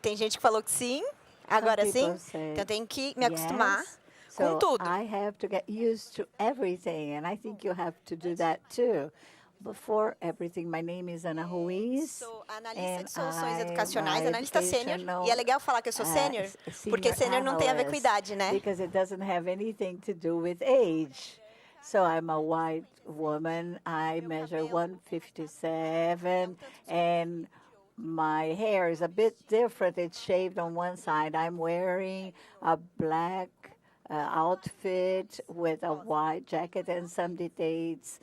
Tem gente que falou que sim, agora sim. Então eu tenho que me acostumar com tudo. I have to get used to everything, and I think you have to do that too. Before everything, my name is Ana Ruiz. Sou analista de soluções educacionais, analista sênior. E é legal falar que eu sou sênior, porque sênior não tem a ver com idade, né? Because it doesn't have anything to do with age. So I'm a white woman. I measure 157, and my hair is a bit different. It's shaved on one side. I'm wearing a black outfit with a white jacket and some details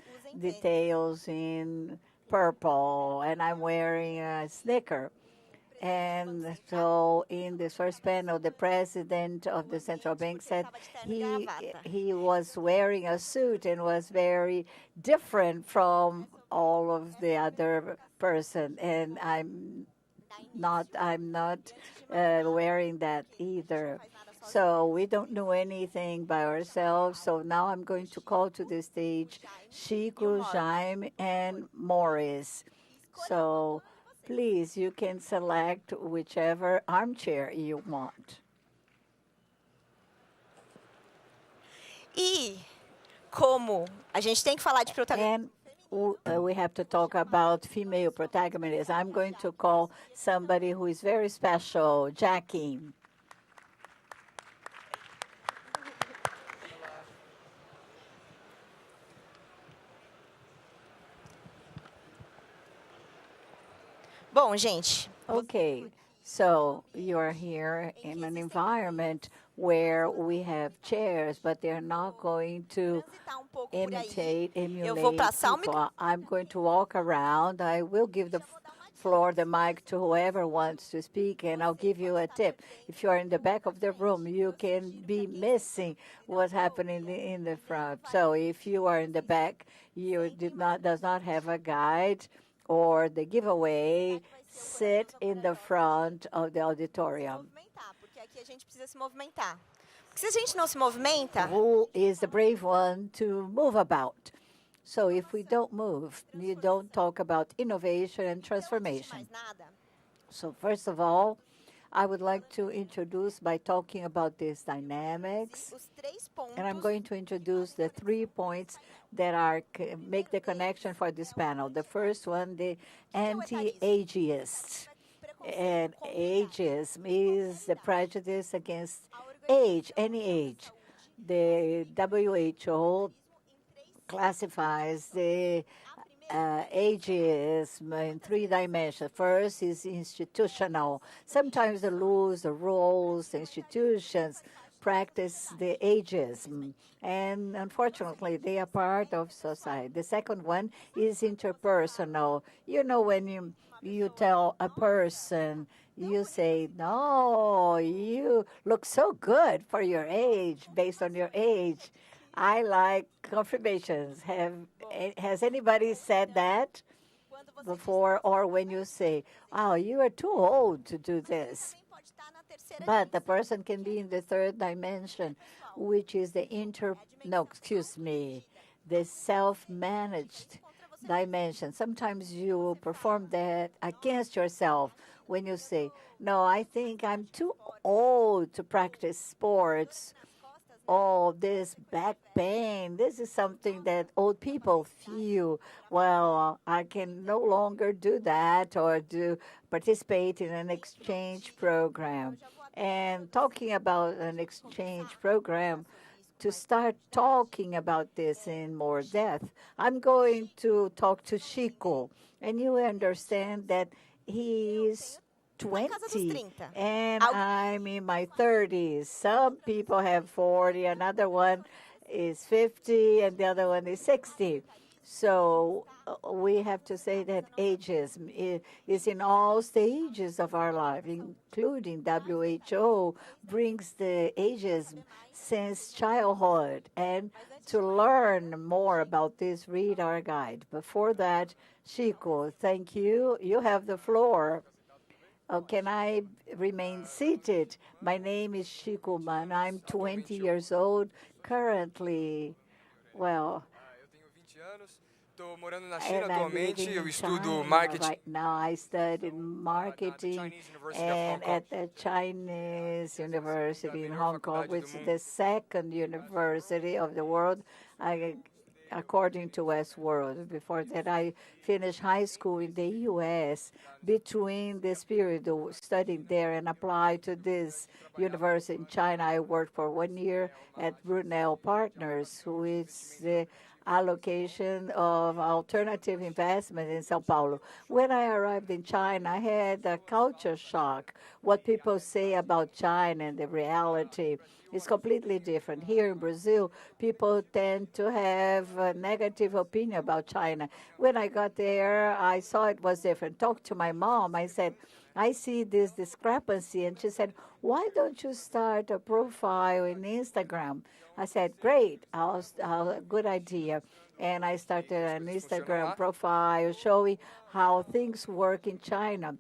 in purple, and I'm wearing a sneaker. And so in this first panel, the president of the central bank said he was wearing a suit and was very different from all of the other person. And I'm not wearing that either. So we don't know anything by ourselves. So now I'm going to call to the stage Chico, Jaime, and Morris. So please, you can select whichever armchair you want. E como a gente tem que falar de protagonismo. We have to talk about female protagonists. I'm going to call somebody who is very special, Jackie. Bom, gente. Okay, so you're here in an environment where we have chairs, but they're not going to emulate people. I'm going to walk around. I will give the mic to whoever wants to speak, and I'll give you a tip. If you are in the back of the room, you can be missing what's happening in the front. So if you are in the back, you does not have a guide or the giveaway, sit in the front of the auditorium. Porque aqui a gente precisa se movimentar. Porque se a gente não se movimenta, who is the brave one to move about? So if we don't move, you don't talk about innovation and transformation. So first of all, I would like to introduce by talking about these dynamics, and I'm going to introduce the 3 points that make the connection for this panel. The first one, the anti-ageist. And ageism is the prejudice against age, any age. The WHO classifies the ageism in 3 dimensions. First is institutional. Sometimes the rules, the institutions practice the ageism, and unfortunately, they are part of society. The second one is interpersonal. You know, when you tell a person, you say, no, you look so good for your age, based on your age. I like confirmations. Has anybody said that before? Or when you say, oh, you are too old to do this. But the person can be in the 3rd dimension, which is the the self-managed dimension. Sometimes you perform that against yourself when you say, no, I think I'm too old to practice sports. Oh, this back pain, this is something that old people feel. Well, I can no longer do that or participate in an exchange program. And talking about an exchange program, to start talking about this in more depth, I'm going to talk to Chico. And you understand that he is 20, and I'm in my 30s. Some people have 40, another one is 50, and the other one is 60. So we have to say that ageism is in all stages of our life, including WHO brings the ageism since childhood. And to learn more about this, read our guide. Before that, Chico, thank you. You have the floor. Can I remain seated? My name is Chico Man. I'm 20 years old currently. Well, Estou morando na China and I'm atualmente. living Eu in estudo China marketing right now. I studied marketing Chinese University of Hong and Kong. at the Chinese University in melhor Hong Kong, faculdade which do is mundo. the second university of the world, according to Westworld. Before that, I finished high school in the U.S. Between this period of studying there and applied to this university in China, I worked for 1 year at Brunel Partners, who is the allocation of alternative investment in Sao Paulo. When I arrived in China, I had a culture shock. What people say about China and the reality is completely different. Here in Brazil, people tend to have a negative opinion about China. When I got there, I saw it was different. Talked to my mom. I said, I see this discrepancy. And she said, why don't you start a profile in Instagram? I said, great, good idea. And I started an Instagram profile showing how things work in China.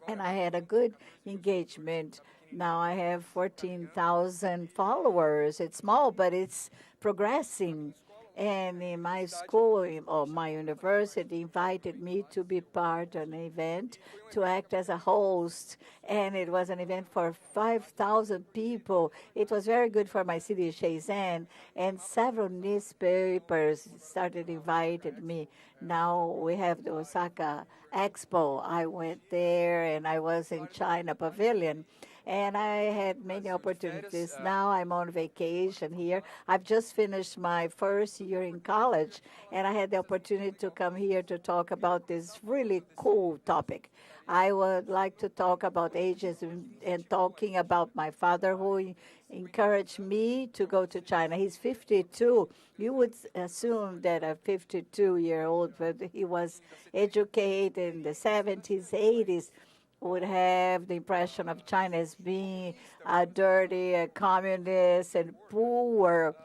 And I had a good engagement. Now I have 14,000 followers. It's small, but it's progressing. And in my school or my university invited me to be part of an event to act as a host. And it was an event for 5,000 people. It was very good for my city, Shenzhen. And several newspapers started inviting me. Now we have the Osaka Expo. I went there and I was in China Pavilion. And I had many opportunities. Now I'm on vacation here. I've just finished my first year in college, and I had the opportunity to come here to talk about this really cool topic. I would like to talk about ageism and talking about my father who encouraged me to go to China. He's 52. You would assume that a 52-year-old, but he was educated in the 70s, 80s, would have the impression of China as being a dirty, a communist, and poor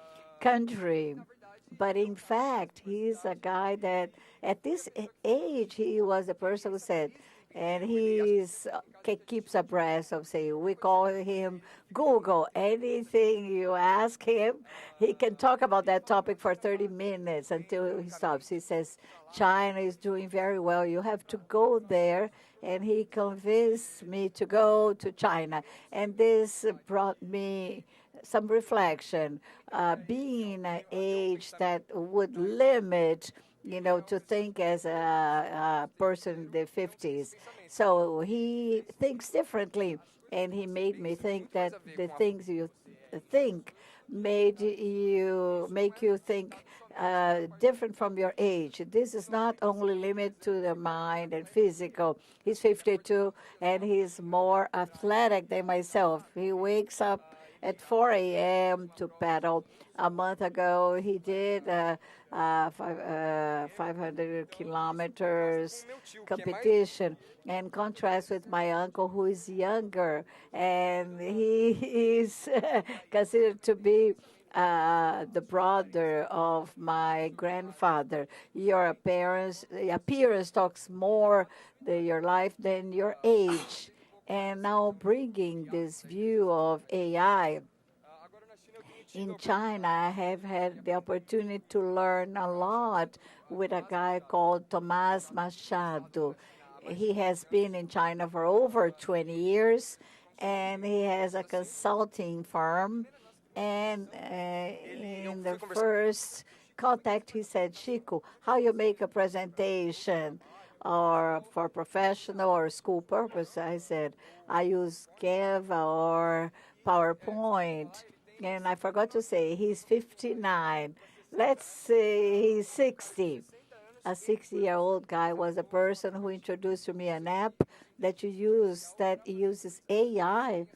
country. But in fact, he's a guy that at this age, he was the person who said, and he keeps abreast of, say, we call him Google. Anything you ask him, he can talk about that topic for 30 minutes until he stops. He says, China is doing very well. You have to go there. And he convinced me to go to China. And this brought me some reflection, being an age that would limit, to think as a person in the 50s. So he thinks differently, and he made me think that the things you think make you think different from your age. This is not only limited to the mind and physical. He's 52, and he's more athletic than myself. He wakes up at 4 a.m. to paddle. A month ago, he did 500 kilometers competition, in contrast with my uncle, who is younger, and he is considered to be the brother of my grandfather. Your appearance talks more your life than your age. And now bringing this view of AI, in China, I have had the opportunity to learn a lot with a guy called Tomás Machado. He has been in China for over 20 years, and he has a consulting firm. And in the first contact, he said, Chico, how you make a presentation or for professional or school purpose? I said, I use Canva or PowerPoint. And I forgot to say, he's 59. Let's say he's 60. A 60-year-old guy was a person who introduced to me an app that you use that uses AI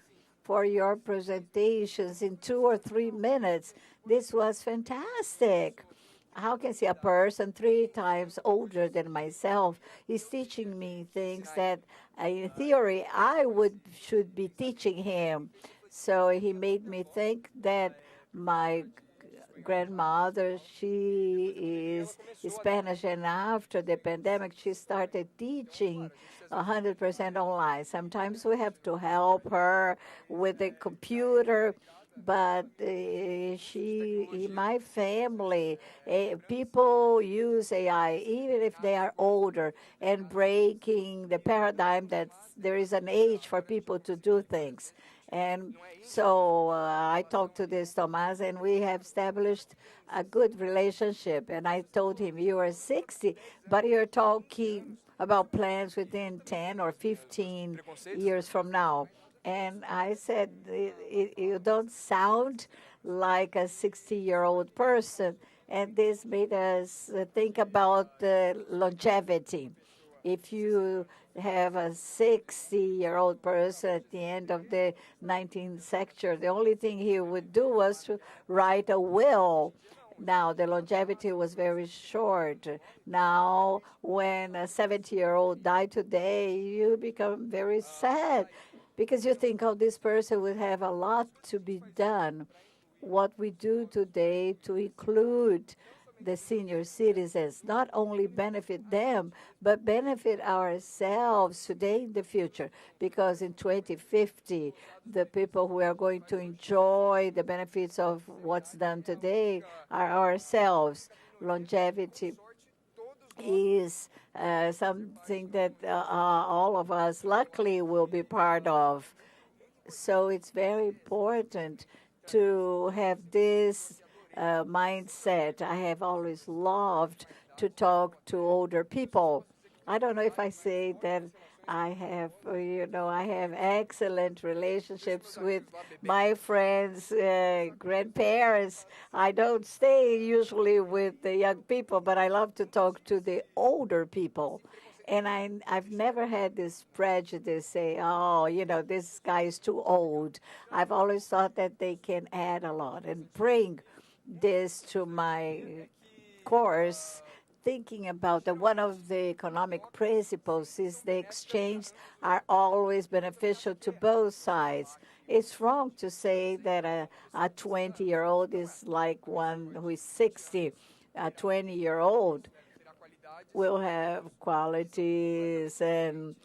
for your presentations in 2 or 3 minutes. This was fantastic. How can I see a person 3 times older than myself is teaching me things that, in theory, should be teaching him. So he made me think that my grandmother, she is Spanish, and after the pandemic, she started teaching 100% online. Sometimes we have to help her with the computer, but in my family, people use AI even if they are older, and breaking the paradigm that there is an age for people to do things. And so I talked to this Tomas, and we have established a good relationship. And I told him, you are 60, but you're talking about plans within 10 or 15 years from now. And I said, you don't sound like a 60-year-old person. And this made us think about longevity. If you have a 60-year-old person at the end of the 19th century, the only thing he would do was to write a will. Now, the longevity was very short. Now, when a 70-year-old died today, you become very sad because you think, oh, this person would have a lot to be done. What we do today to include the senior citizens, not only benefit them, but benefit ourselves today in the future. Because in 2050, the people who are going to enjoy the benefits of what's done today are ourselves. Longevity is something that all of us luckily will be part of. So it's very important to have this mindset. I have always loved to talk to older people. I don't know if I say that I have, I have excellent relationships with my friends, grandparents. I don't stay usually with the young people, but I love to talk to the older people. And I've never had this prejudice, say, oh, this guy is too old. I've always thought that they can add a lot and bring this to my course, thinking about that one of the economic principles is the exchange are always beneficial to both sides. It's wrong to say that a 20-year-old is like one who is 60. A 20-year-old will have qualities and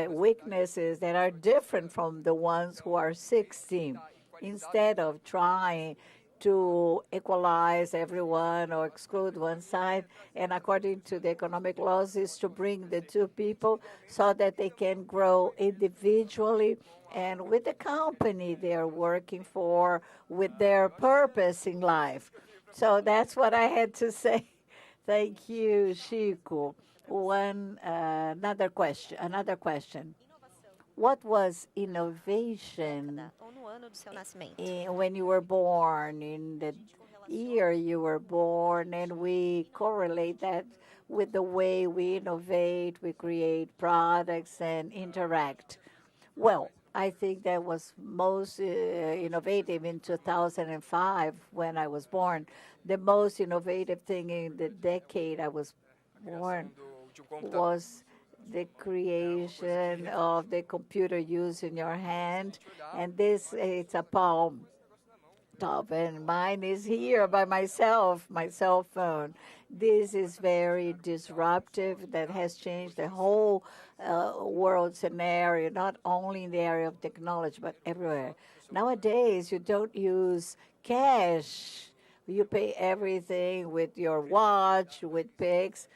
weaknesses that are different from the ones who are 60. Instead of trying to equalize everyone or exclude one side, and according to the economic laws, is to bring the two people so that they can grow individually and with the company they are working for, with their purpose in life. So that's what I had to say. Thank you, Chico. Another question. What was innovation when you were born, in the year you were born, and we correlate that with the way we innovate, we create products and interact? Well, I think that was most innovative in 2005 when I was born. The most innovative thing in the decade I was born was the creation of the computer using your hand. And this, it's a palm top, and mine is here by myself, my cell phone. This is very disruptive, that has changed the whole world scenario, not only in the area of technology, but everywhere. Nowadays, you don't use cash. You pay everything with your watch, with Pix,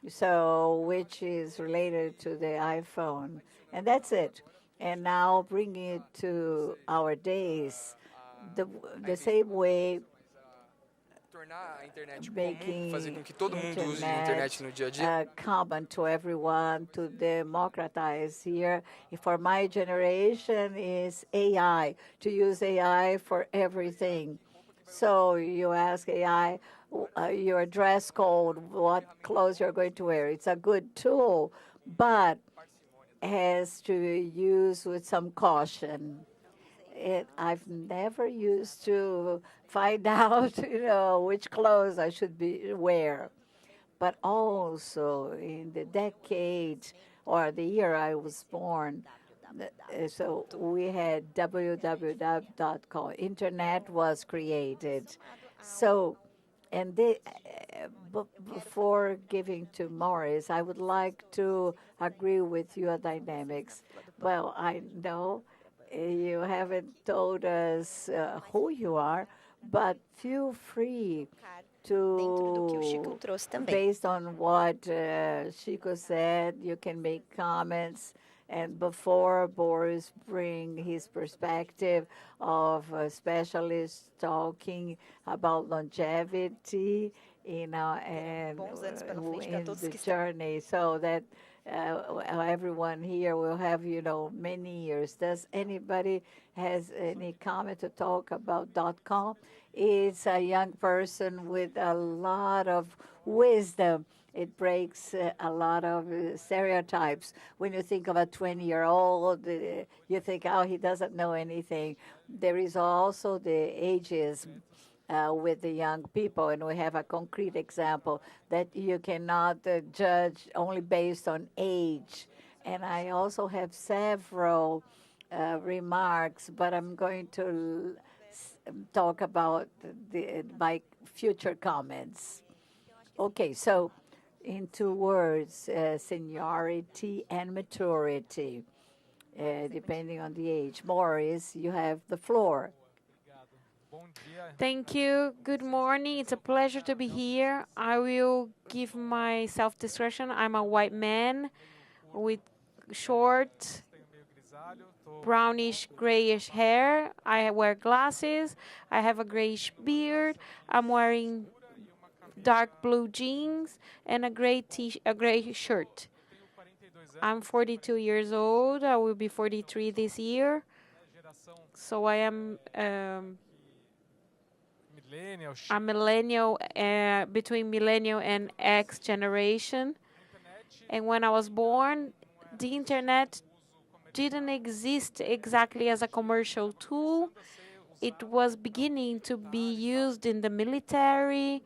so which is related to the iPhone. And that's it. And now bringing it to our days, the same way, making internet common to everyone, to democratize here. For my generation is AI, to use AI for everything. So you ask AI, your dress code, what clothes you're going to wear. It's a good tool, but has to use with some caution. I've never used to find out, which clothes I should wear. But also in the decade or the year I was born, so we had www.com. Internet was created. So, and before giving to Morris, I would like to agree with your dynamics. Well, I know You haven't told us who you are, but feel free to, based on what Chico said, you can make comments. And before Boris bring his perspective of a specialist talking about longevity, and in the journey, so that everyone here will have, many years. Does anybody has any comment to talk about .com? It's a young person with a lot of wisdom. It breaks a lot of stereotypes. When you think of a 20-year-old, you think, oh, he doesn't know anything. There is also the ageism with the young people, and we have a concrete example that you cannot judge only based on age. And I also have several remarks, but I'm going to talk about my future comments. Okay, so in 2 words, seniority and maturity, depending on the age. Morris, you have the floor. Thank you. Good morning. It's a pleasure to be here. I will give my self-description. I'm a white man with short, brownish, grayish hair. I wear glasses. I have a grayish beard. I'm wearing dark blue jeans and a gray shirt. I'm 42 years old. I will be 43 this year. So I am a millennial, between millennial and X generation. And when I was born, the internet didn't exist exactly as a commercial tool. It was beginning to be used in the military,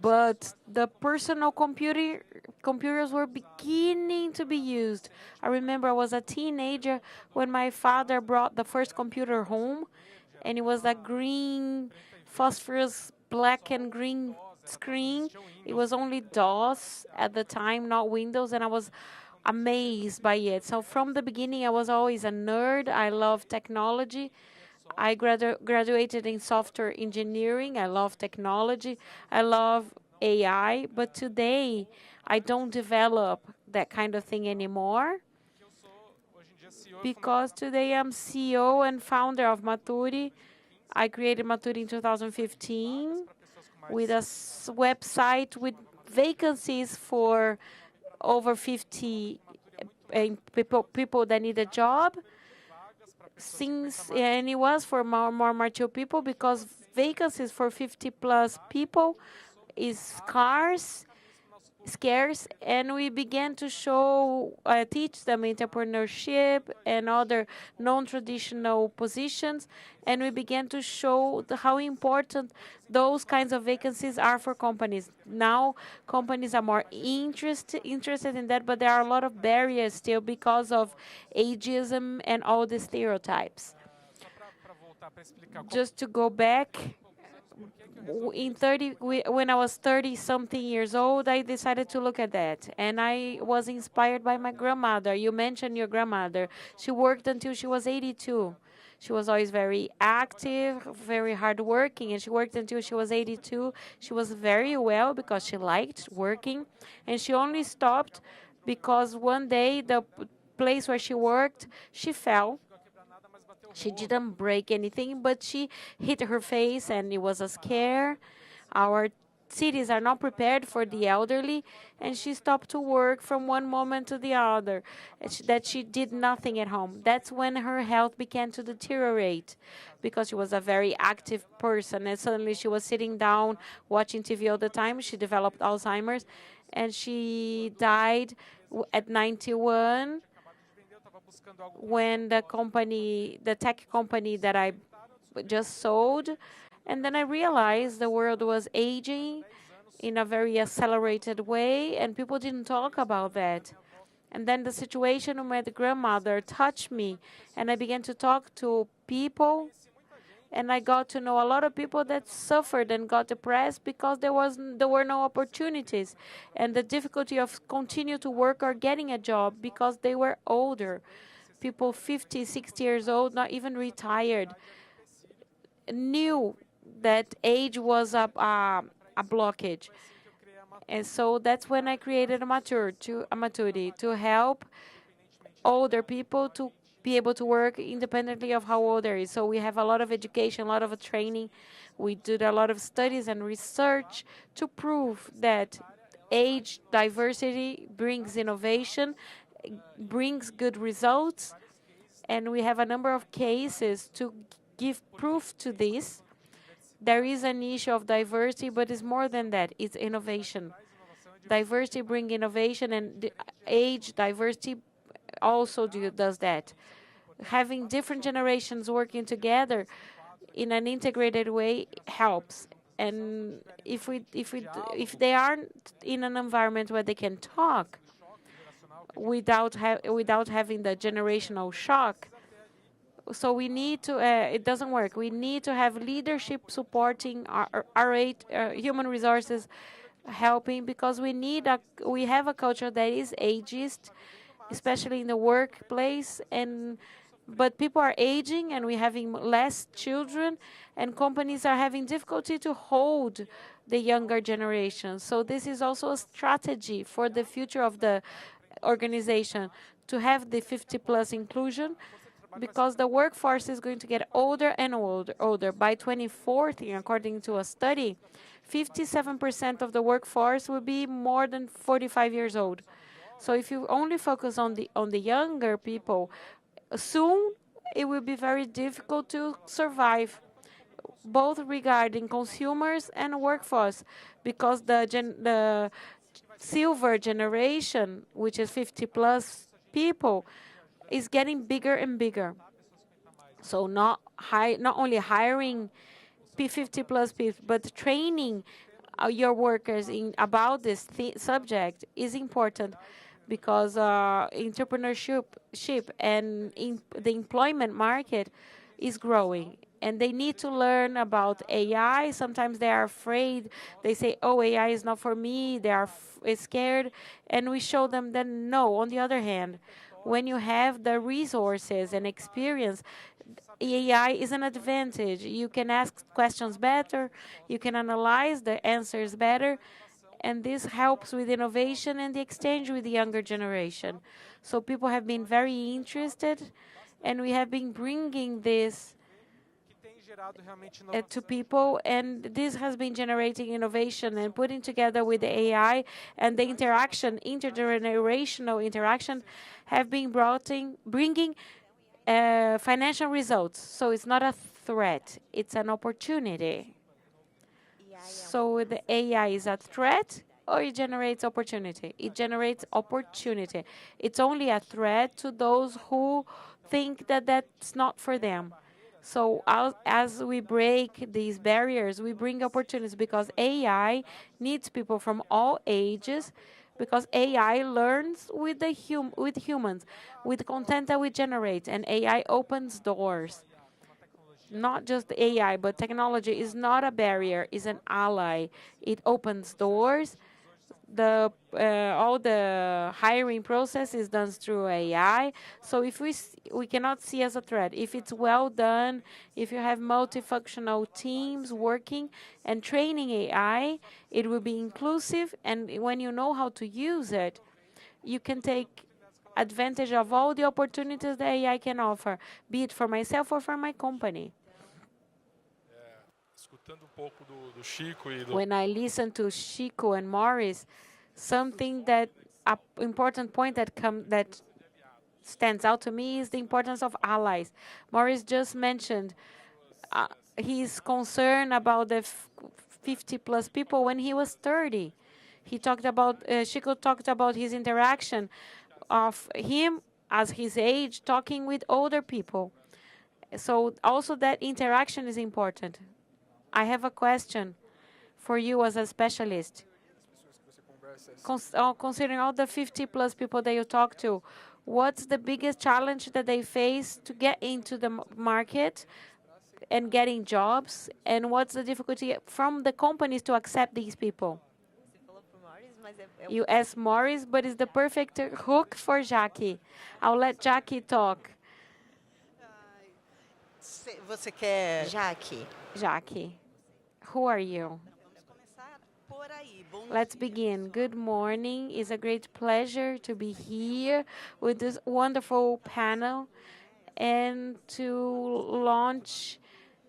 but the personal computers were beginning to be used. I remember I was a teenager when my father brought the first computer home, and it was a green, phosphorus, black and green screen. It was only DOS at the time, not Windows, and I was amazed by it. So from the beginning, I was always a nerd. I love technology. I graduated in software engineering. I love technology. I love AI. But today, I don't develop that kind of thing anymore, because today I'm CEO and founder of Maturi. I created Maturi in 2015 with a website with vacancies for over 50 people that need a job. And it was for more mature people, because vacancies for 50+ people is scarce, and we began to teach them entrepreneurship and other non-traditional positions, and we began to show how important those kinds of vacancies are for companies. Now, companies are more interested in that, but there are a lot of barriers still because of ageism and all the stereotypes. Just to go back, when I was 30-something years old, I decided to look at that. And I was inspired by my grandmother. You mentioned your grandmother. She worked until she was 82. She was always very active, very hardworking, and she worked until she was 82. She was very well because she liked working, and she only stopped because one day the place where she worked, she fell. She didn't break anything, but she hit her face, and it was a scare. Our cities are not prepared for the elderly, and she stopped to work from one moment to the other, that she did nothing at home. That's when her health began to deteriorate, because she was a very active person, and suddenly she was sitting down watching TV all the time. She developed Alzheimer's, and she died at 91. When the tech company that I just sold, and then I realized the world was aging in a very accelerated way, and people didn't talk about that. And then the situation with my grandmother touched me, and I began to talk to people, and I got to know a lot of people that suffered and got depressed because there were no opportunities, and the difficulty of continue to work or getting a job because they were older. people 50, 60 years old, not even retired, knew that age was a blockage. And so that's when I created a maturity to help older people to be able to work independently of how old they are. So we have a lot of education, a lot of training. We did a lot of studies and research to prove that age diversity brings innovation, brings good results, and we have a number of cases to give proof to this. There is an issue of diversity, but it's more than that. It's innovation. Diversity brings innovation, and the age diversity also does that. Having different generations working together in an integrated way helps. And if they aren't in an environment where they can talk without having the generational shock, so we need to. It doesn't work. We need to have leadership supporting our human resources helping, because we have a culture that is ageist, especially in the workplace, but people are aging and we're having less children, and companies are having difficulty to hold the younger generation. So this is also a strategy for the future of the organization, to have the 50+ inclusion, because the workforce is going to get older and older. By 2040, according to a study, 57% of the workforce will be more than 45 years old. So if you only focus on the younger people, soon it will be very difficult to survive, both regarding consumers and workforce, because the silver generation, which is 50+ people, is getting bigger and bigger. So not only hiring 50+ people, but training your workers about this subject is important, because entrepreneurship and the employment market is growing, and they need to learn about AI. Sometimes they are afraid. They say, "Oh, AI is not for me." They are scared, and we show them that no. On the other hand, when you have the resources and experience, AI is an advantage. You can ask questions better, you can analyze the answers better, and this helps with innovation and the exchange with the younger generation. So people have been very interested, and we have been bringing this to people, and this has been generating innovation and putting together with the AI and the intergenerational interaction, have been bringing financial results. So it's not a threat, it's an opportunity. So the AI is a threat, or it generates opportunity? It generates opportunity. It's only a threat to those who think that that's not for them. So as we break these barriers, we bring opportunities, because AI needs people from all ages, because AI learns with humans, with content that we generate, and AI opens doors. Not just AI, but technology is not a barrier, is an ally. It opens doors. All the hiring process is done through AI. So if we cannot see as a threat, if it's well done, if you have multifunctional teams working and training AI, it will be inclusive. And when you know how to use it, you can take advantage of all the opportunities that AI can offer, be it for myself or for my company. When I listen to Chico and Morris, something that an important point that stands out to me is the importance of allies. Morris just mentioned his concern about the 50+ people when he was 30. He talked about Chico talked about his interaction of him as his age talking with older people. So also that interaction is important. I have a question for you as a specialist. Considering all the 50+ people that you talk to, what's the biggest challenge that they face to get into the market and getting jobs? And what's the difficulty from the companies to accept these people? You asked Morris, but it's the perfect hook for Jackie. I'll let Jackie talk. Você quer... Jackie, who are you? Let's begin. Good morning. It's a great pleasure to be here with this wonderful panel and to launch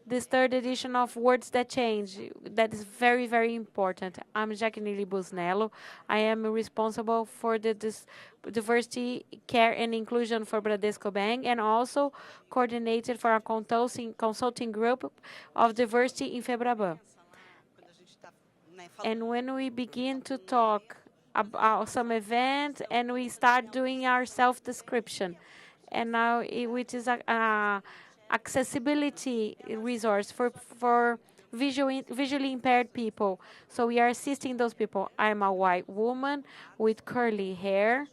this third edition of Words That Change. That is very, very important. I'm Jaqueline Busnello. I am responsible for the diversity, care, and inclusion for Bradesco Bank, and also coordinated for a consulting group of diversity in FEBRABAN. And when we begin to talk about some event, and we start doing our self-description, and now which is a accessibility resource for visually impaired people. So we are assisting those people. I'm a white woman with curly hair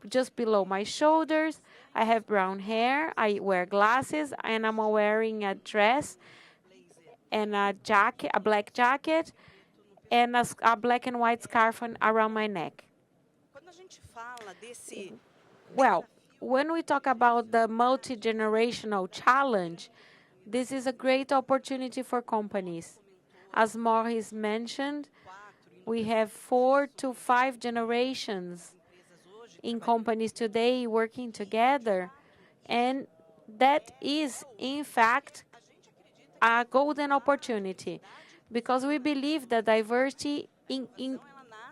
just below my shoulders. I have brown hair. I wear glasses, and I'm wearing a dress and a jacket, a black jacket, and a black and white scarf around my neck. Well, when we talk about the multi-generational challenge, this is a great opportunity for companies. As Morris mentioned, we have 4 to 5 generations in companies today working together, and that is, in fact, a golden opportunity, because we believe that diversity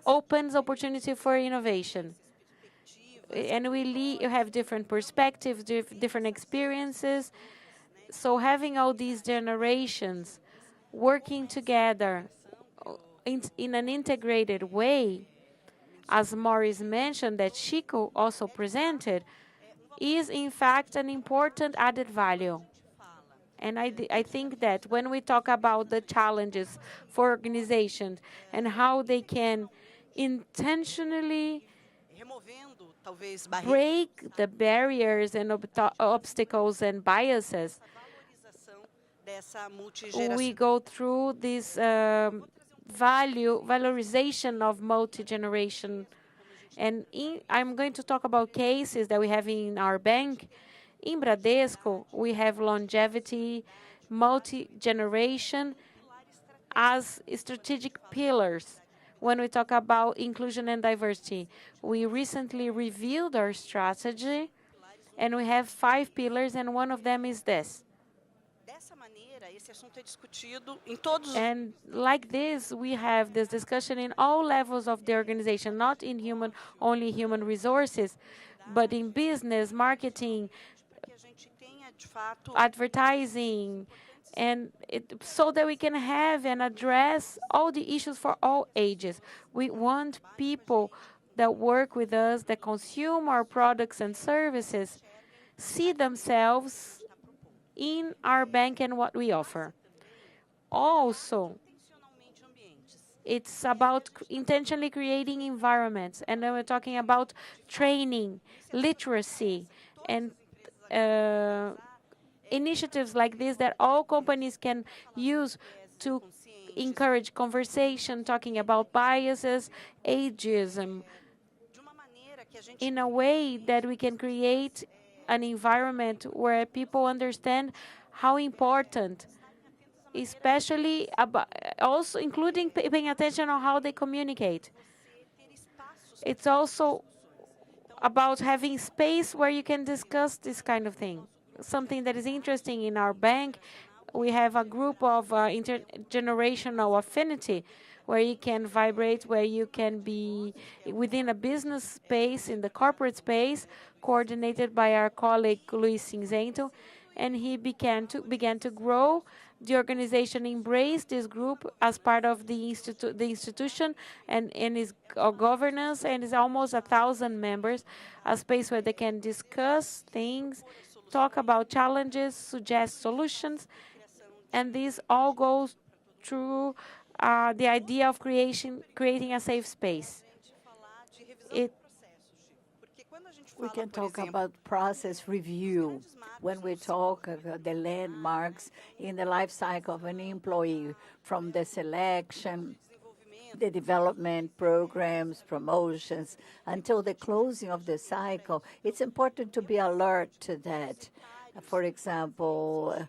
opens opportunity for innovation. And we have different perspectives, different experiences. So having all these generations working together in an integrated way, as Morris mentioned, that Chico also presented, is in fact an important added value. And I think that when we talk about the challenges for organizations and how they can intentionally break the barriers and obstacles and biases, we go through this valorization of multi-generation. And I'm going to talk about cases that we have in our bank. In Bradesco, we have longevity, multi-generation as strategic pillars. When we talk about inclusion and diversity, we recently reviewed our strategy, and we have 5 pillars, and one of them is this. And like this, we have this discussion in all levels of the organization, not in only human resources, but in business, marketing, advertising, and so that we can have and address all the issues for all ages. We want people that work with us, that consume our products and services, see themselves in our bank and what we offer. Also, it's about intentionally creating environments, and then we're talking about training, literacy, and initiatives like this that all companies can use to encourage conversation, talking about biases, ageism, in a way that we can create an environment where people understand how important, especially about, also including paying attention on how they communicate. It's also about having space where you can discuss this kind of thing. Something that is interesting in our bank, we have a group of intergenerational affinity where you can vibrate, where you can be within a business space, in the corporate space, coordinated by our colleague Luis Cinzento, and he began to grow. The organization embraced this group as part of the institution and in its governance, and is almost 1,000 members, a space where they can discuss things, talk about challenges, suggest solutions, and this all goes through the idea of creating a safe space. We can talk about process review when we talk about the landmarks in the life cycle of an employee, from the selection the development programs, promotions, until the closing of the cycle. It's important to be alert to that. For example,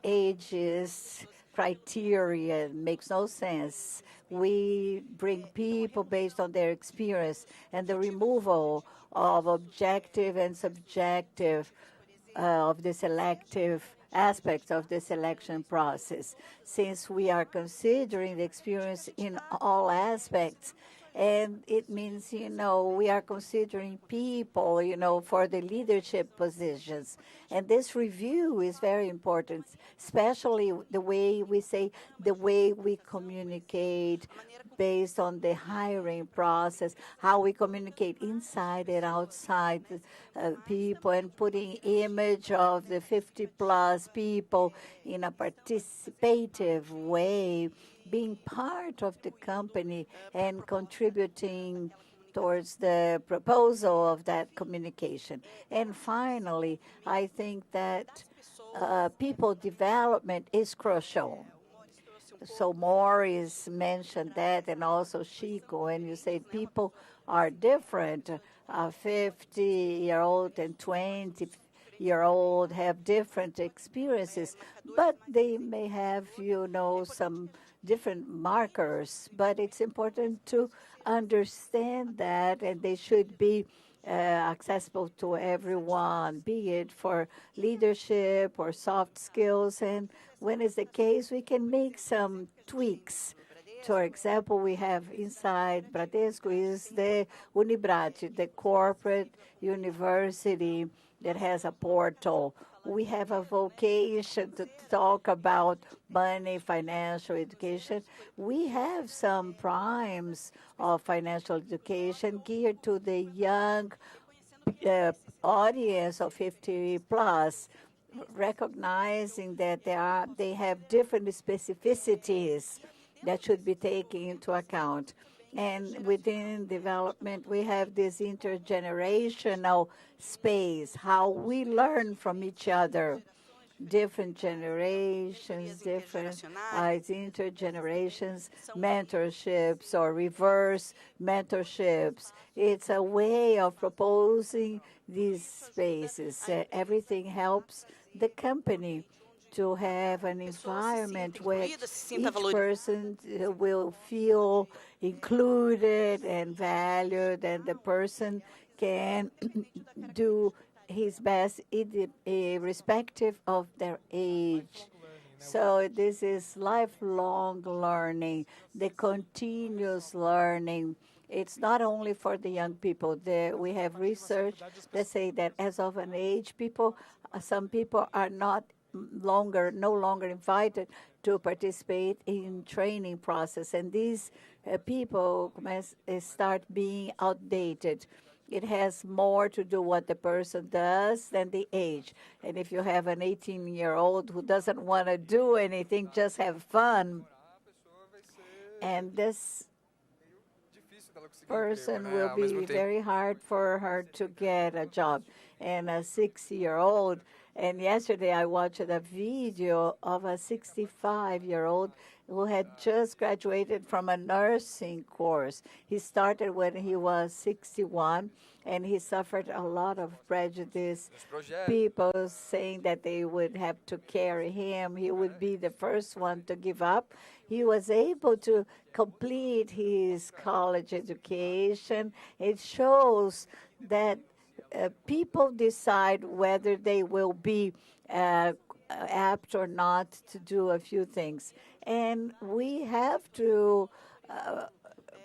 ages, criteria makes no sense. We bring people based on their experience, and the removal of objective and subjective of the selective aspects of the selection process, since we are considering the experience in all aspects. And it means, we are considering people, for the leadership positions. And this review is very important, especially the way we say, the way we communicate based on the hiring process, how we communicate inside and outside people, and putting image of the 50-plus people in a participative way, being part of the company and contributing towards the proposal of that communication. And finally, I think that people development is crucial. So Morris mentioned that, and also Chico, and you say people are different. A 50-year-old and 20-year-old have different experiences, but they may have, some different markers. But it's important to understand that, and they should be accessible to everyone, be it for leadership or soft skills. And when it's the case, we can make some tweaks. For example, we have inside Bradesco is the Unibrate, the corporate university that has a portal. We have a vocation to talk about money, financial education. We have some primes of financial education geared to the young audience of 50 plus, recognizing that they have different specificities that should be taken into account. And within development, we have this intergenerational space, how we learn from each other. Different generations, different intergenerations, mentorships or reverse mentorships. It's a way of proposing these spaces. Everything helps the company to have an environment where each person will feel included and valued, and the person can do his best irrespective of their age. So this is lifelong learning, the continuous learning. It's not only for the young people. We have research that say that as of an age, some people are no longer invited to participate in training process, and these people start being outdated. It has more to do what the person does than the age. And if you have an 18-year-old who doesn't want to do anything, just have fun, and this person will be very hard for her to get a job. And a 60-year-old, and yesterday I watched a video of a 65-year-old who had just graduated from a nursing course. He started when he was 61, and he suffered a lot of prejudice. People saying that they would have to carry him. He would be the first one to give up. He was able to complete his college education. It shows that people decide whether they will be apt or not to do a few things. And we have to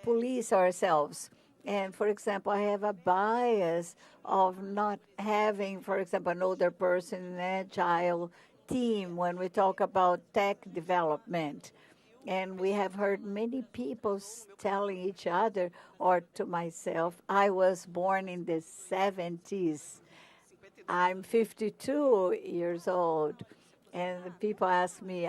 police ourselves. And for example, I have a bias of not having, for example, an older person in an agile team when we talk about tech development. And we have heard many people telling each other or to myself, I was born in the 70s. I'm 52 years old. And people ask me,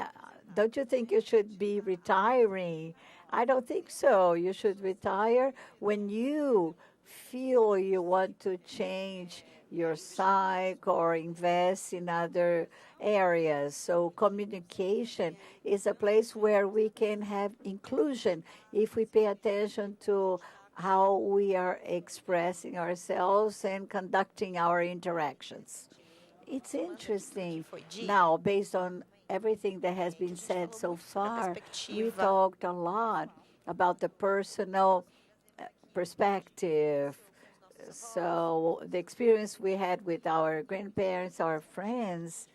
don't you think you should be retiring? I don't think so. You should retire when you feel you want to change your psyche or invest in other areas. So communication is a place where we can have inclusion if we pay attention to how we are expressing ourselves and conducting our interactions. It's interesting. Now, based on everything that has been said so far, we talked a lot about the personal perspective. So the experience we had with our grandparents, our friends,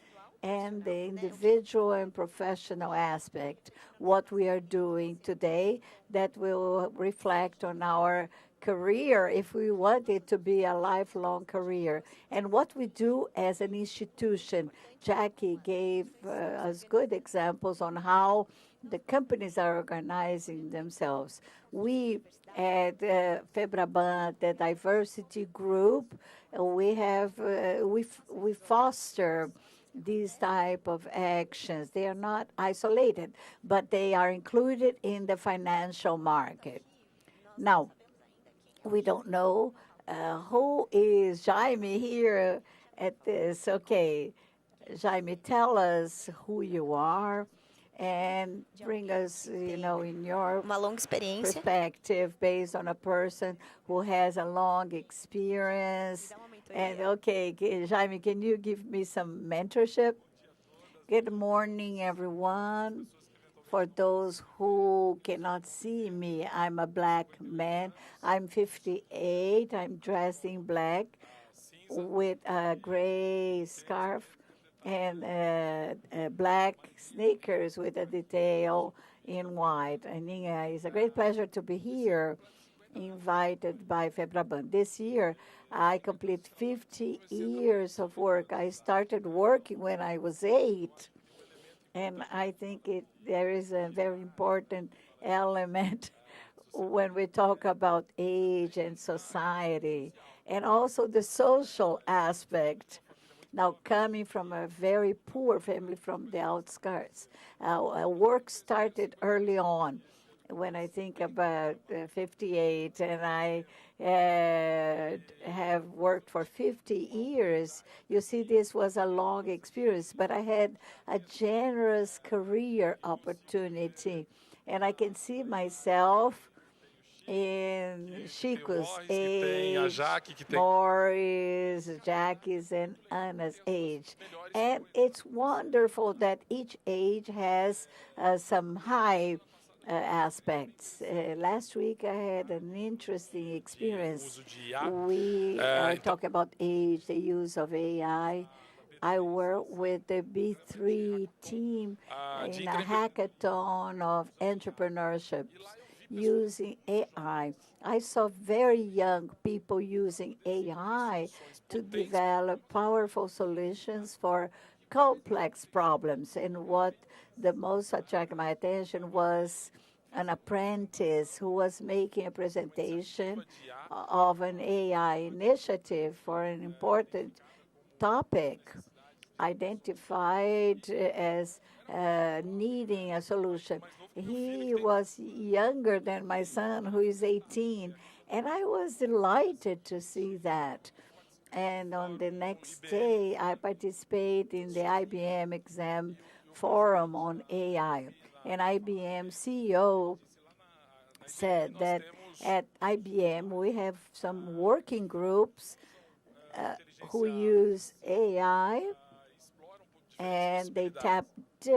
and the individual and professional aspect, what we are doing today that will reflect on our career if we want it to be a lifelong career, and what we do as an institution. Jackie gave us good examples on how the companies are organizing themselves. We at FEBRABAN, the diversity group, we foster these type of actions. They are not isolated, but they are included in the financial market. Now, we don't know who is Jaime here at this. Okay, Jaime, tell us who you are and bring us, in your perspective based on a person who has a long experience. And okay, Jaime, can you give me some mentorship? Good morning, everyone. For those who cannot see me, I'm a black man. I'm 58. I'm dressed in black with a gray scarf and black sneakers with a detail in white. And it's a great pleasure to be here, invited by FEBRABAN. This year, I complete 50 years of work. I started working when I was 8. And I think there is a very important element when we talk about age and society, and also the social aspect. Now, coming from a very poor family from the outskirts, work started early on. When I think about 58, and I have worked for 50 years, you see, this was a long experience, but I had a generous career opportunity, and I can see myself in Chico's age, Boris, Jackie's, and Anna's age. And it's wonderful that each age has some high aspects. Last week, I had an interesting experience. We talk about age, the use of AI. I work with the B3 team in a hackathon of entrepreneurship using AI. I saw very young people using AI to develop powerful solutions for complex problems. And what the most attracted my attention was an apprentice who was making a presentation of an AI initiative for an important topic identified as needing a solution. He was younger than my son, who is 18, and I was delighted to see that. And on the next day, I participated in the IBM exam forum on AI. And IBM CEO said that at IBM, we have some working groups who use AI, and they tap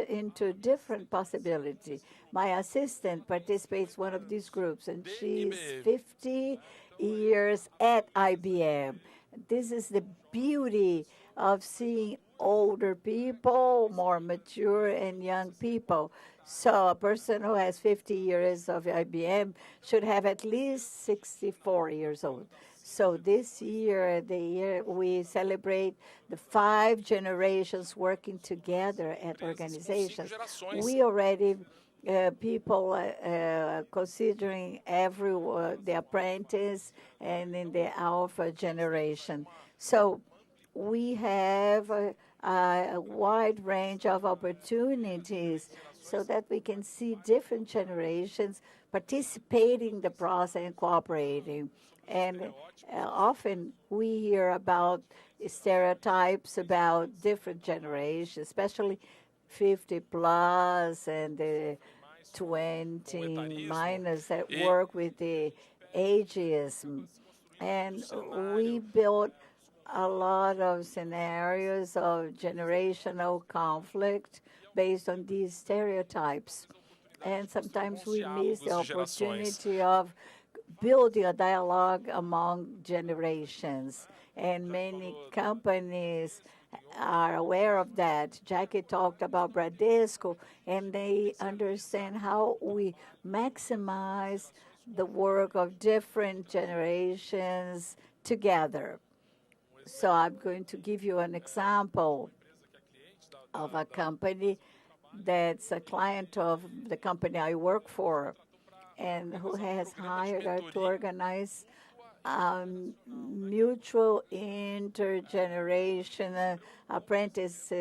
into different possibilities. My assistant participates in one of these groups, and she's 50 years at IBM. This is the beauty of seeing older people, more mature, and young people. So a person who has 50 years of IBM should have at least 64 years old. So this year, the year we celebrate the 5 generations working together at organizations. We already people considering the apprentice and in the alpha generation. So we have a wide range of opportunities. so that we can see different generations participating in the process and cooperating. And often we hear about stereotypes about different generations, especially 50 plus and the 20 minus that work with the ageism. And we built a lot of scenarios of generational conflict based on these stereotypes. And sometimes we miss the opportunity of building a dialogue among generations. And many companies are aware of that. Jackie talked about Bradesco, and they understand how we maximize the work of different generations together. So I'm going to give you an example of a company that's a client of the company I work for, and who has hired us to organize mutual intergenerational apprentice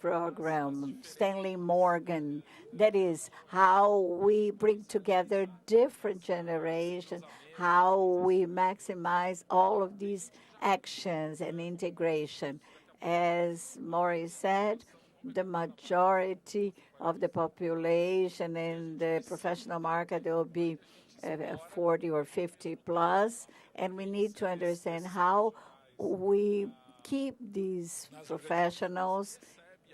program, Stanley Morgan. That is how we bring together different generations, how we maximize all of these actions and integration. As Maurice said, the majority of the population in the professional market will be 40 or 50 plus, and we need to understand how we keep these professionals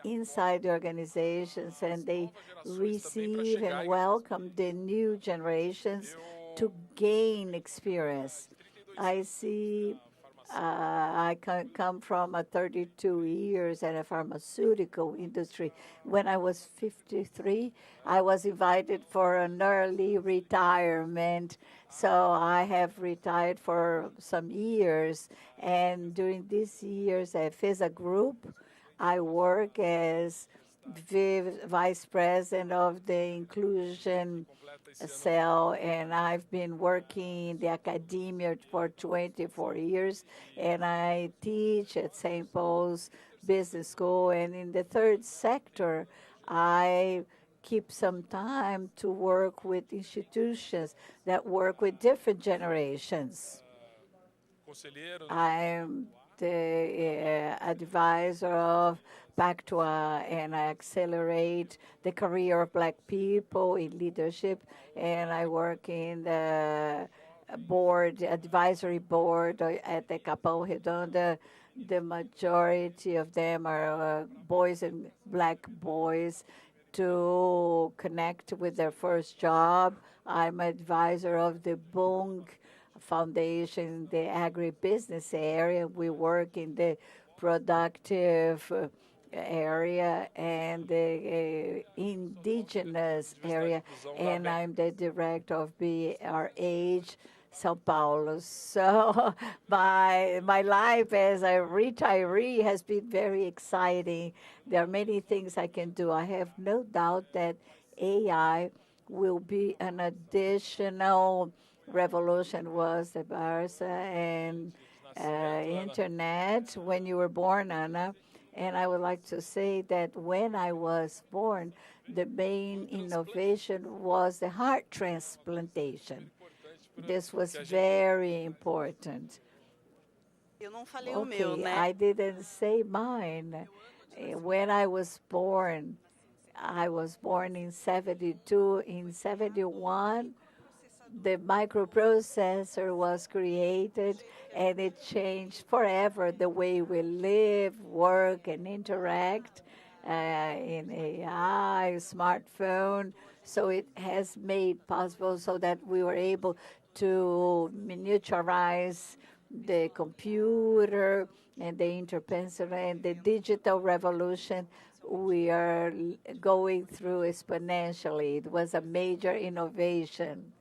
inside the organizations and they receive and welcome the new generations to gain experience. I see I come from 32 years in a pharmaceutical industry. When I was 53, I was invited for an early retirement. So I have retired for some years. And during these years at FESA Group, I work as vice president of the inclusion cell, and I've been working in the academia for 24 years, and I teach at St. Paul's Business School. And in the third sector, I keep some time to work with institutions that work with different generations. I'm the advisor of Pactua, and I accelerate the career of Black people in leadership, and I work in the advisory board at the Capão Redondo. The majority of them are boys and Black boys to connect with their first job. I'm advisor of the Bung Foundation, the agribusiness area. We work in the productive area and the indigenous area, and I'm the director of BRH São Paulo. So my life as a retiree has been very exciting. There are many things I can do. I have no doubt that AI will be an additional revolution. Was the Barca and internet when you were born, Anna. And I would like to say that when I was born, the main innovation was the heart transplantation. This was very important. Okay, I didn't say mine. When I was born in 72. In 71, the microprocessor was created, and it changed forever the way we live, work, and interact in AI, smartphone. So it has made possible so that we were able to miniaturize the computer and the interpersonal and the digital revolution we are going through exponentially. It was a major innovation.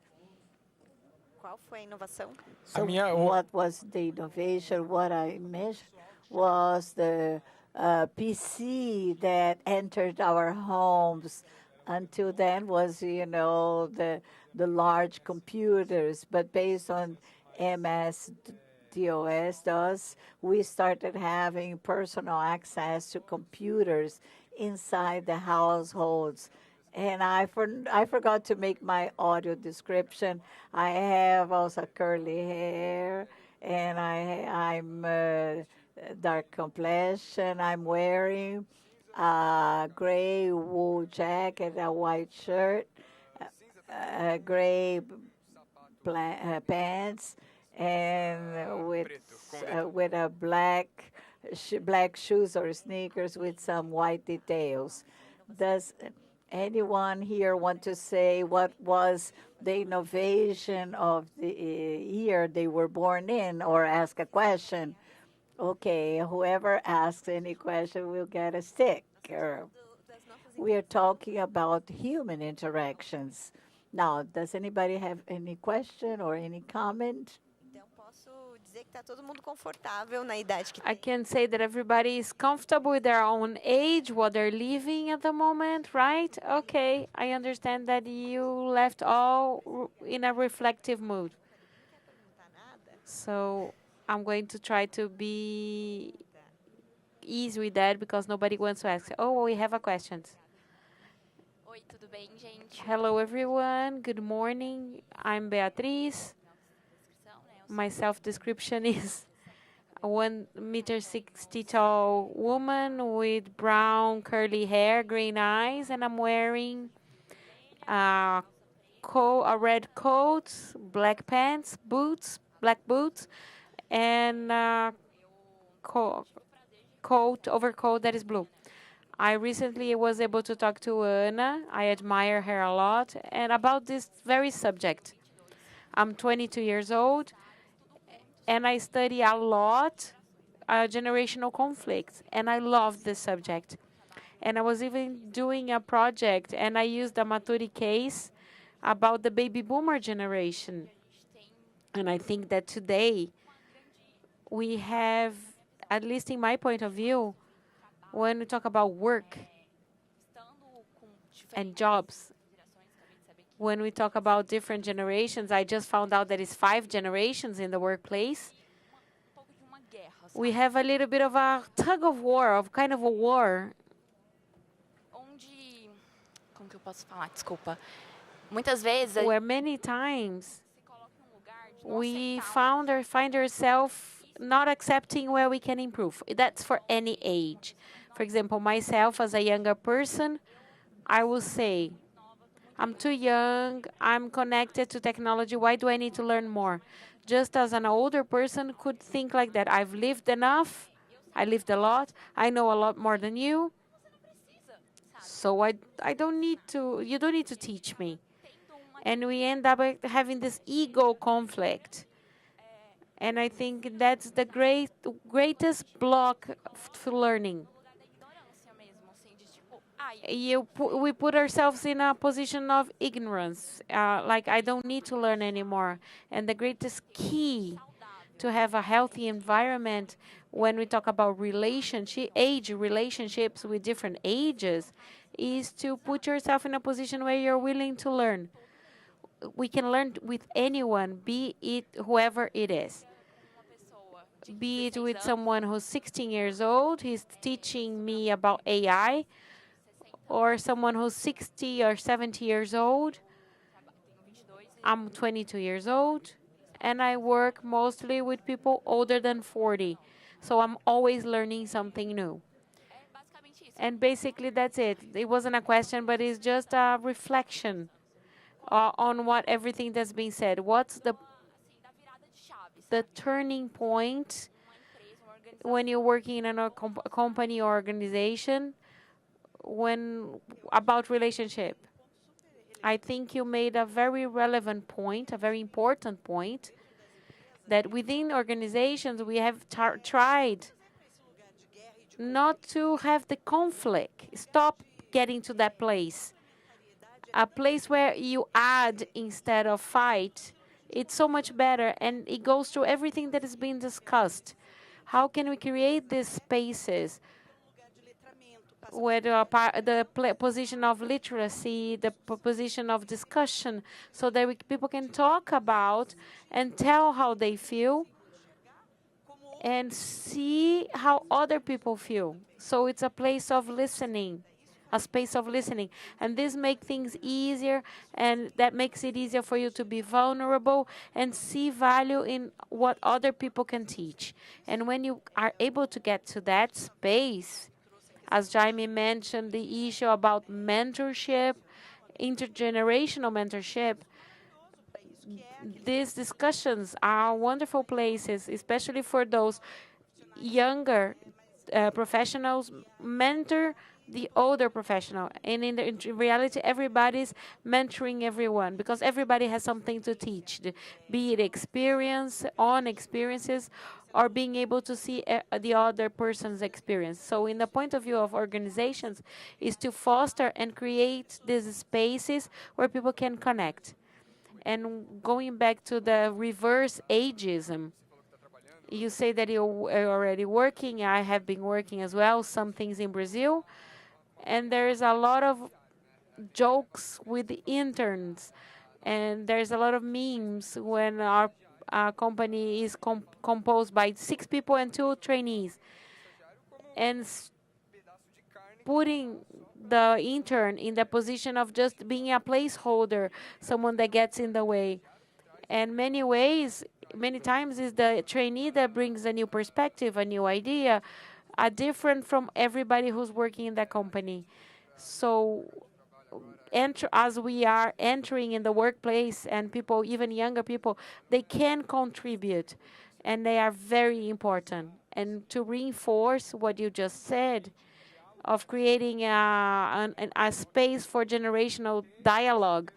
Qual foi a inovação? So what was the innovation? What I mentioned was the PC that entered our homes. Until then was, the large computers, but based on MS-DOS, we started having personal access to computers inside the households. And I forgot to make my audio description. I have also curly hair, and I'm dark complexion. I'm wearing a gray wool jacket, a white shirt, gray pants, and with a black shoes or sneakers with some white details. Does anyone here want to say what was the innovation of the year they were born in, or ask a question? Okay, whoever asks any question will get a stick. We are talking about human interactions. Now, does anybody have any question or any comment? I can say that everybody is comfortable with their own age, what they're living at the moment, right? Okay, I understand that you left all in a reflective mood. So I'm going to try to be easy with that because nobody wants to ask. Oh, we have a question. Hello, everyone. Good morning. I'm Beatriz. My self-description is a 1.60 m tall woman with brown curly hair, green eyes, and I'm wearing a red coat, black pants, black boots, and overcoat that is blue. I recently was able to talk to Ana. I admire her a lot, and about this very subject. I'm 22 years old, and I study a lot generational conflicts, and I love this subject. And I was even doing a project, and I used a Maturi case about the baby boomer generation. And I think that today we have, at least in my point of view, when we talk about work and jobs, when we talk about different generations, I just found out that it's 5 generations in the workplace. We have a little bit of a tug of war, of kind of a war. Como que eu posso falar? Desculpa. Muitas vezes where many times we find ourselves not accepting where we can improve. That's for any age. For example, myself as a younger person, I will say, I'm too young, I'm connected to technology, why do I need to learn more? Just as an older person could think like that. I've lived enough, I lived a lot, I know a lot more than you, so I don't need to, you don't need to teach me. And we end up having this ego conflict. And I think that's the greatest block for learning. We put ourselves in a position of ignorance, like I don't need to learn anymore. And the greatest key to have a healthy environment when we talk about relationships with different ages is to put yourself in a position where you're willing to learn. We can learn with anyone, be it whoever it is. Be it with someone who's 16 years old, he's teaching me about AI, or someone who's 60 or 70 years old. I'm 22 years old, and I work mostly with people older than 40. So I'm always learning something new. And basically, that's it. It wasn't a question, but it's just a reflection on what everything that's been said. What's the turning point when you're working in a company or organization about relationship? I think you made a very relevant point, a very important point, that within organizations we have tried not to have the conflict. Stop getting to that place. A place where you add instead of fight. It's so much better, and it goes through everything that is being discussed. How can we create these spaces where the position of literacy, the position of discussion, so that people can talk about and tell how they feel, and see how other people feel. So it's a place of listening, a space of listening. And this makes things easier, and that makes it easier for you to be vulnerable and see value in what other people can teach. And when you are able to get to that space, as Jaime mentioned, the issue about mentorship, intergenerational mentorship, these discussions are wonderful places, especially for those younger professionals mentor the older professional. And in reality, everybody's mentoring everyone because everybody has something to teach, be it experience, on experiences, or being able to see the other person's experience. So in the point of view of organizations is to foster and create these spaces where people can connect. And going back to the reverse ageism, you say that you're already working. I have been working as well, some things in Brazil. And there's a lot of jokes with the interns. And there's a lot of memes when our company is composed by 6 people and 2 trainees. And putting the intern in the position of just being a placeholder, someone that gets in the way. And many times is the trainee that brings a new perspective, a new idea, different from everybody who's working in that company. So as we are entering in the workplace, and people, even younger people, they can contribute, and they are very important. And to reinforce what you just said, of creating a space for generational dialogue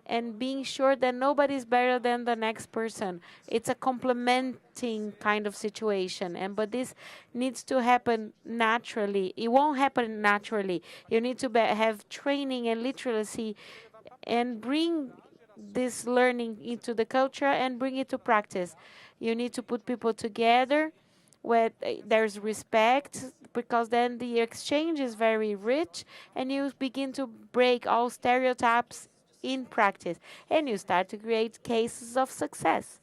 and being sure that nobody's better than the next person. It's a complementing kind of situation, but this needs to happen naturally. It won't happen naturally. You need to have training and literacy and bring this learning into the culture and bring it to practice. You need to put people together where there's respect, because then the exchange is very rich, and you begin to break all stereotypes in practice, and you start to create cases of success.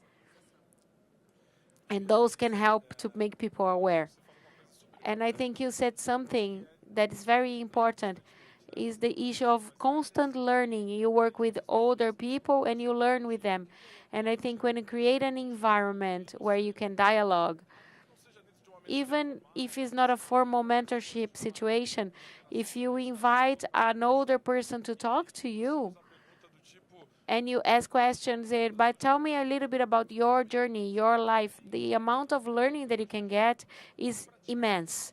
And those can help to make people aware. And I think you said something that is very important, is the issue of constant learning. You work with older people and you learn with them. And I think when you create an environment where you can dialogue, even if it's not a formal mentorship situation, if you invite an older person to talk to you, and you ask questions, but tell me a little bit about your journey, your life, the amount of learning that you can get is immense.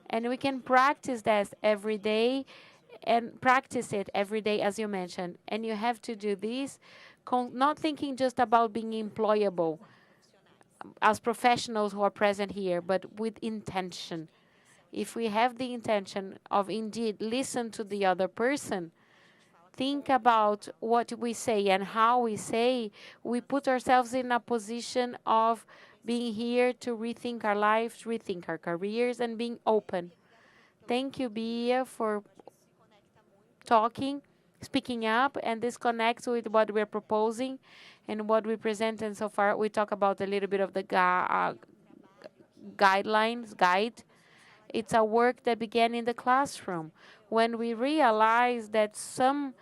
And we can practice that every day, and practice it every day, as you mentioned. And you have to do this, not thinking just about being employable as professionals who are present here, but with intention. If we have the intention of indeed listen to the other person, think about what we say and how we say, we put ourselves in a position of being here to rethink our lives, rethink our careers, and being open. Thank you, Bia, for talking, speaking up, and this connects with what we're proposing and what we presented so far. We talk about a little bit of the guide. It's a work that began in the classroom when we realized that some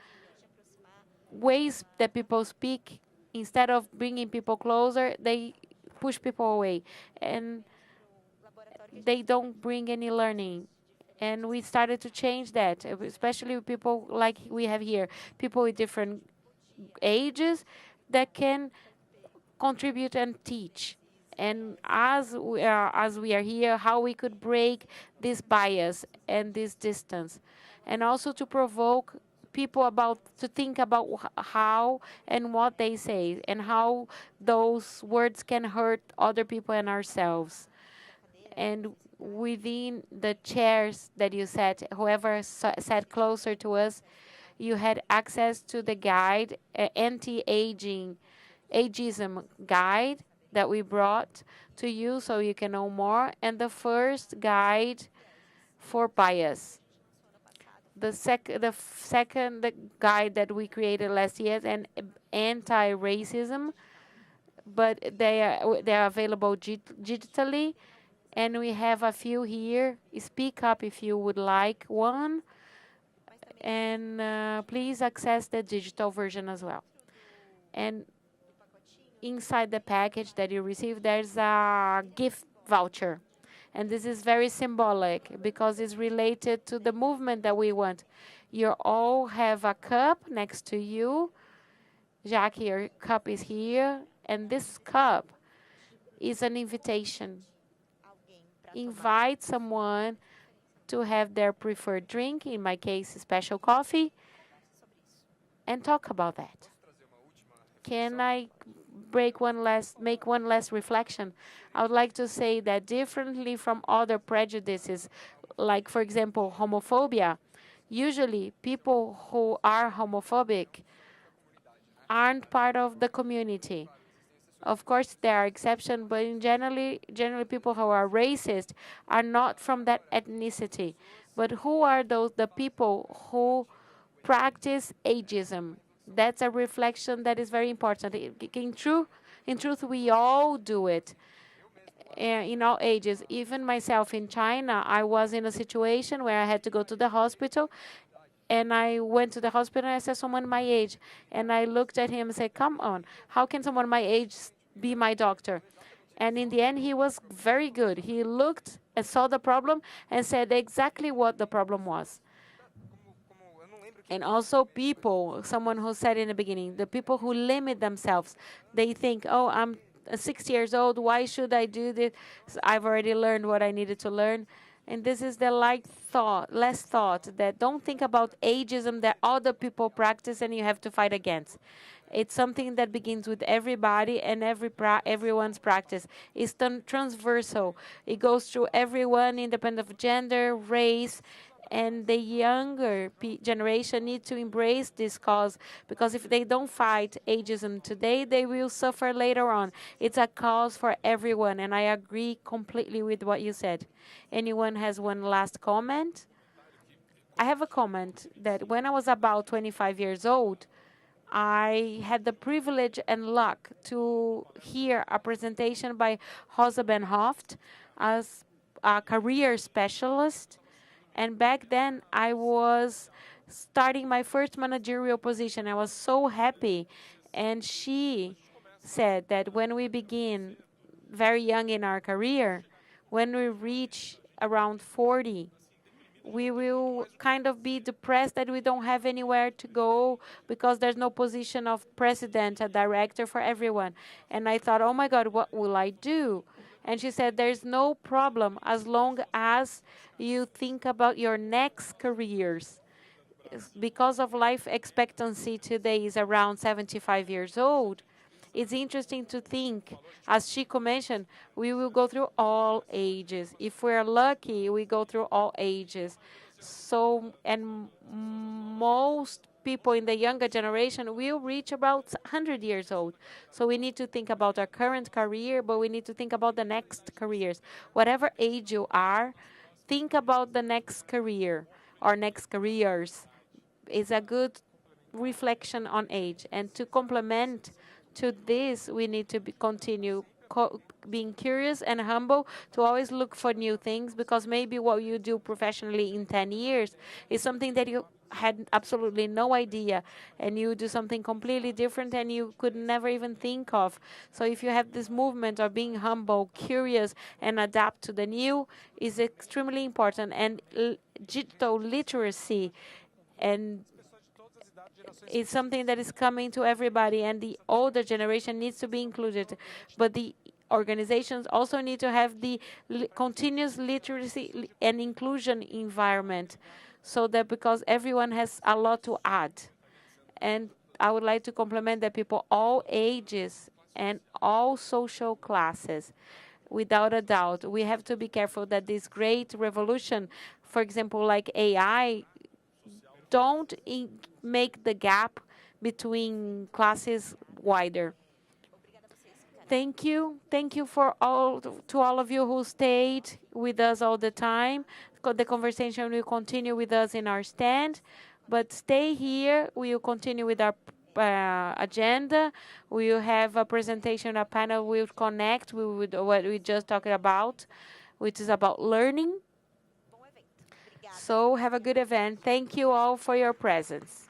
ways that people speak, instead of bringing people closer, they push people away, and they don't bring any learning. And we started to change that, especially with people like we have here, people with different ages that can contribute and teach. And as we are here, how we could break this bias and this distance, and also to provoke people to think about how and what they say, and how those words can hurt other people and ourselves. And within the chairs that you sat, whoever sat closer to us, you had access to the guide, anti-ageism guide that we brought to you so you can know more, and the first guide for bias. The second guide that we created last year, and anti-racism, but they're available digitally. And we have a few here. Speak up if you would like one. And please access the digital version as well. And inside the package that you receive, there's a gift voucher. And this is very symbolic because it's related to the movement that we want. You all have a cup next to you. Jackie, your cup is here. And this cup is an invitation. Invite someone to have their preferred drink, in my case, special coffee, and talk about that. Can I make one last reflection? I would like to say that differently from other prejudices, like, for example, homophobia, usually people who are homophobic aren't part of the community. Of course, there are exceptions, but generally people who are racist are not from that ethnicity. But who are the people who practice ageism? That's a reflection that is very important. In truth, we all do it in all ages. Even myself in China, I was in a situation where I had to go to the hospital. And I went to the hospital and I saw someone my age. And I looked at him and said, come on, how can someone my age be my doctor? And in the end, he was very good. He looked and saw the problem and said exactly what the problem was. And also someone who said in the beginning, the people who limit themselves, they think, oh, I'm 60 years old, why should I do this? I've already learned what I needed to learn. And this is the less thought, that don't think about ageism that other people practice and you have to fight against. It's something that begins with everybody and everyone's practice. It's transversal. It goes through everyone, independent of gender, race, and the younger generation need to embrace this cause, because if they don't fight ageism today, they will suffer later on. It's a cause for everyone, and I agree completely with what you said. Anyone has one last comment? I have a comment that when I was about 25 years old, I had the privilege and luck to hear a presentation by Rosa Ben Hoft as a career specialist. And back then, I was starting my first managerial position. I was so happy. And she said that when we begin very young in our career, when we reach around 40, we will kind of be depressed that we don't have anywhere to go because there's no position of president, a director for everyone. And I thought, oh my God, what will I do? And she said, there's no problem as long as you think about your next careers. Because of life expectancy today is around 75 years old, it's interesting to think, as Chico mentioned, we will go through all ages. If we're lucky, we go through all ages. So, and most people in the younger generation will reach about 100 years old. So we need to think about our current career, but we need to think about the next careers. Whatever age you are, think about the next career or next careers. It's a good reflection on age. And to complement to this, we need to continue being curious and humble, to always look for new things, because maybe what you do professionally in 10 years is something that you had absolutely no idea, and you do something completely different and you could never even think of. So if you have this movement of being humble, curious, and adapt to the new is extremely important. And digital literacy and it's something that is coming to everybody, and the older generation needs to be included. But the organizations also need to have the continuous literacy and inclusion environment, so that because everyone has a lot to add. And I would like to compliment that people all ages and all social classes, without a doubt, we have to be careful that this great revolution, for example, like AI, don't make the gap between classes wider. Thank you. Thank you to all of you who stayed with us all the time. The conversation will continue with us in our stand, but stay here. We will continue with our agenda. We will have a presentation, a panel with Connect, with what we just talked about, which is about learning. So have a good event. Thank you all for your presence.